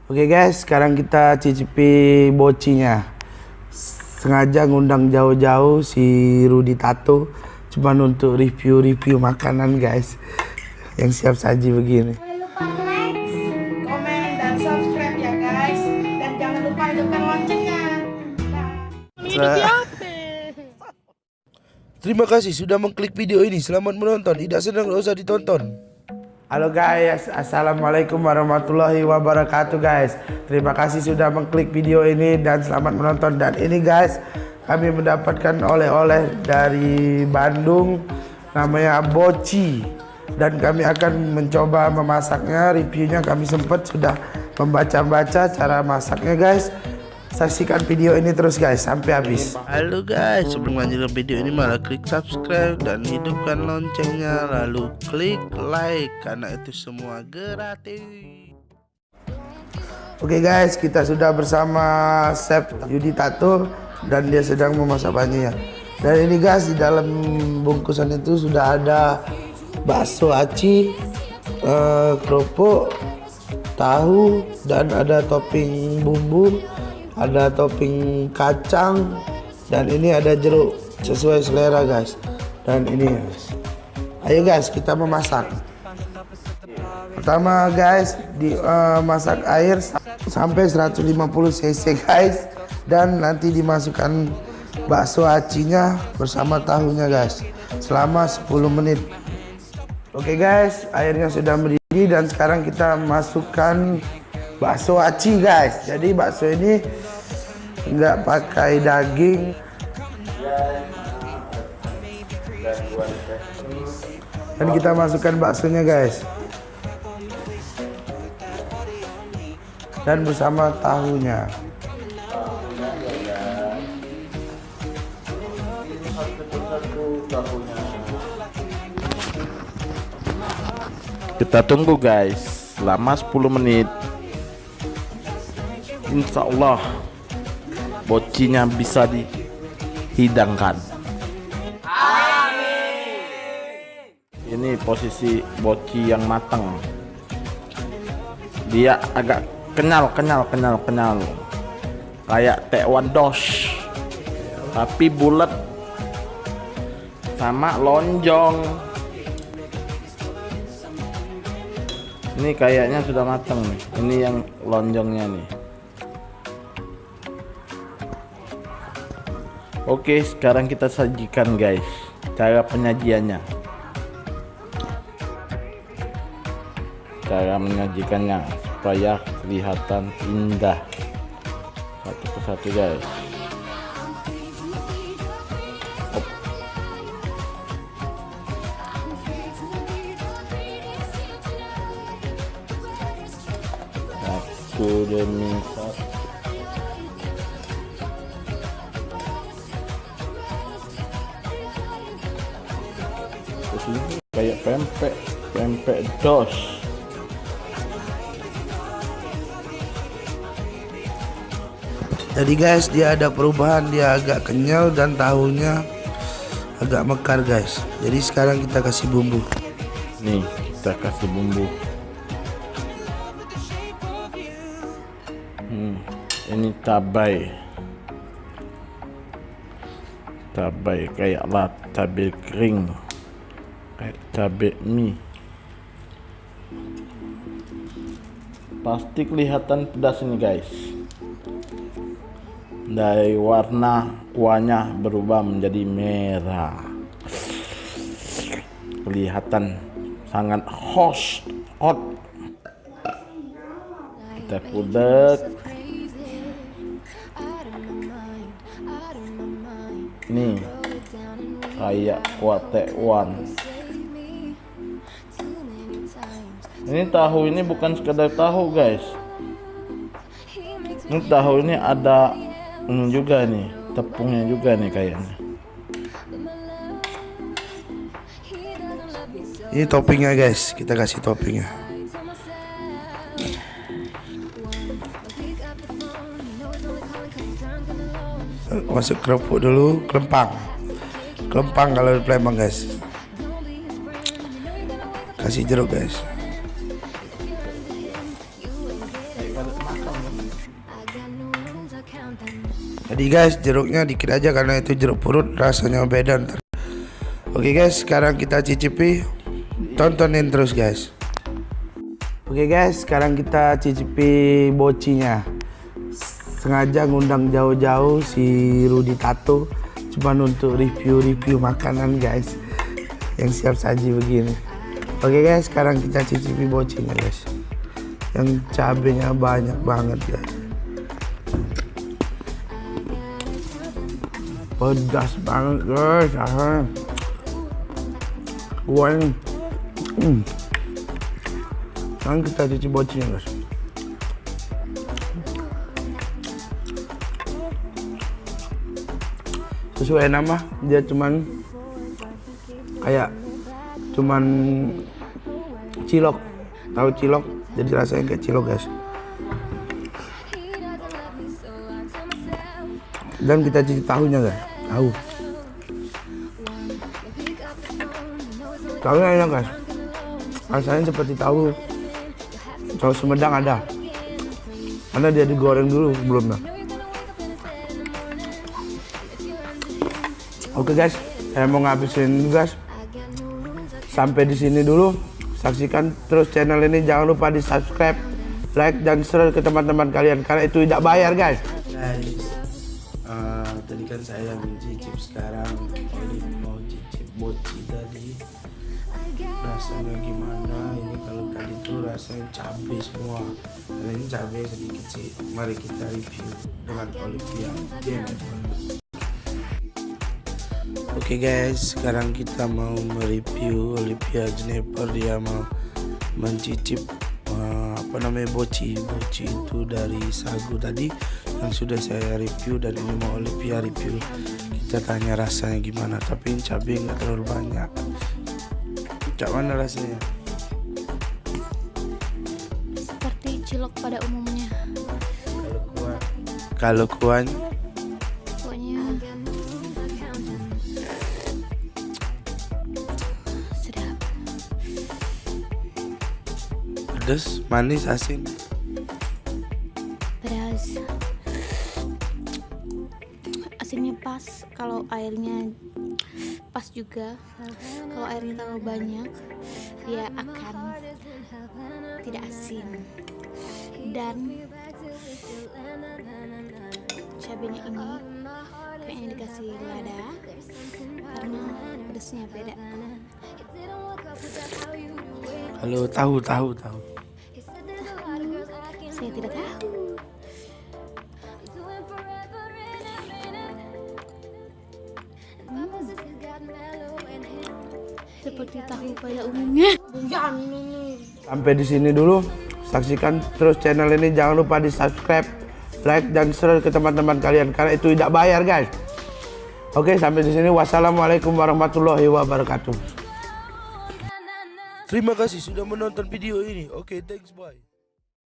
Oke guys, sekarang kita cicipi bocinya. Sengaja ngundang jauh-jauh si Rudy Tato cuman untuk review makanan guys. Yang siap saji begini. Jangan lupa like, komen, dan subscribe ya guys. Dan jangan lupa hidupkan loncengnya. Terima kasih sudah mengklik video ini. Selamat menonton. Tidak senang tidak usah ditonton. Halo guys, assalamualaikum warahmatullahi wabarakatuh guys. Terima kasih sudah mengklik video ini dan selamat menonton. Dan ini guys, kami mendapatkan oleh-oleh dari Bandung, namanya boci. Dan kami akan mencoba memasaknya. Reviewnya kami sempat sudah membaca-baca cara masaknya guys. Saksikan video ini terus guys sampai habis. Halo guys, sebelum lanjut video ini malah klik subscribe dan hidupkan loncengnya, lalu klik like karena itu semua gratis. Oke guys, kita sudah bersama Chef Rudy Tato dan dia sedang memasak banyak. Dan ini guys, di dalam bungkusan itu sudah ada bakso aci, kerupuk, tahu, dan ada topping bumbu. Ada topping kacang dan ini ada jeruk sesuai selera guys. Dan ini guys, ayo guys kita memasak. Pertama guys masak air sampai 150 cc guys, dan nanti dimasukkan bakso acinya bersama tahunya guys selama 10 menit. Oke guys, airnya sudah mendidih dan sekarang kita masukkan bakso aci guys. Jadi bakso ini nggak pakai daging. Dan kita masukkan baksonya guys. Dan bersama tahunya. Kita tunggu guys selama 10 menit. Insya Allah bocinya bisa dihidangkan. Amin. Ini posisi boci yang matang. Dia agak kenyal, kayak tekwan dos, tapi bulat sama lonjong. Ini kayaknya sudah matang nih. Ini yang lonjongnya nih. Oke, sekarang kita sajikan guys cara penyajiannya. Cara menyajikannya supaya kelihatan indah. Satu persatu guys. Hop. Satu demi satu. Kayak pempek dos. Jadi guys, dia ada perubahan, dia agak kenyal dan tahunya agak mekar guys. Jadi sekarang kita kasih bumbu. Nih, kita kasih bumbu. Ini cabai kayak cabai kering, kayak cabai mie. Pasti kelihatan pedas ini guys. Dari warna kuahnya berubah menjadi merah. Kelihatan sangat hot. Kita kudek. Nih kayak kuah tekwan. Ini tahu ini bukan sekedar tahu guys. Ini tahu ini ada ini juga nih, tepungnya juga nih kayaknya. Ini toppingnya guys, kita kasih toppingnya. Masuk kerupuk dulu, kelempang kalau di Palembang guys. Kasih jeruk guys. ada semakan kan. Jadi guys, jeruknya dikit aja karena itu jeruk purut, rasanya beda ntar. Oke guys, sekarang kita cicipi. Tontonin terus guys. Oke guys, sekarang kita cicipi bocinya. Sengaja ngundang jauh-jauh si Rudy Tato cuman untuk review makanan guys, yang siap saji begini. Oke guys, sekarang kita cicipi bocinya guys, yang cabenya banyak banget guys. Pedas banget guys. Wah. Sekarang kita cuci bocinya guys. Sesuai nama, dia cuman cilok. Tahu cilok? Jadi rasanya kayak cilok guys. Dan kita cuci tahunya guys. Tahunya enak guys. Rasanya seperti tahu Sumedang ada. Karena dia digoreng dulu sebelumnya. Oke guys, saya mau ngabisin guys. Sampai di sini dulu. Saksikan terus channel ini, jangan lupa di subscribe, like dan share ke teman-teman kalian karena itu tidak bayar guys. Tadi kan saya mencicip, sekarang Olive mau cicip boci tadi. Rasanya gimana? Ini kalau tadi tuh rasanya cabai semua. Karena ini cabai sedikit sih. Mari kita review dengan Olivia. Oke guys, sekarang kita mau mereview Olivia Jennifer. Dia mau mencicip boci itu dari sagu tadi yang sudah saya review, dan ini mau Olivia review. Kita tanya rasanya gimana, tapi cabai nggak terlalu banyak. Cak, mana rasanya? Seperti cilok pada umumnya. Kalau kuahnya Pokoknya sedap. pedas, manis, asin. Pedas. Asinnya pas, kalau airnya pas juga. Kalau airnya terlalu banyak, dia akan tidak asin. Dan cabenya ini kayaknya dikasih lada karena pedasnya beda. Kalau tahu. Saya tidak tahu. Seperti tahu pada umumnya. Sampai di sini dulu. Saksikan terus channel ini, jangan lupa di subscribe, like dan share ke teman-teman kalian karena itu tidak bayar guys. Oke, sampai di sini. Wassalamualaikum warahmatullahi wabarakatuh. Terima kasih sudah menonton video ini. Oke, thanks, bye.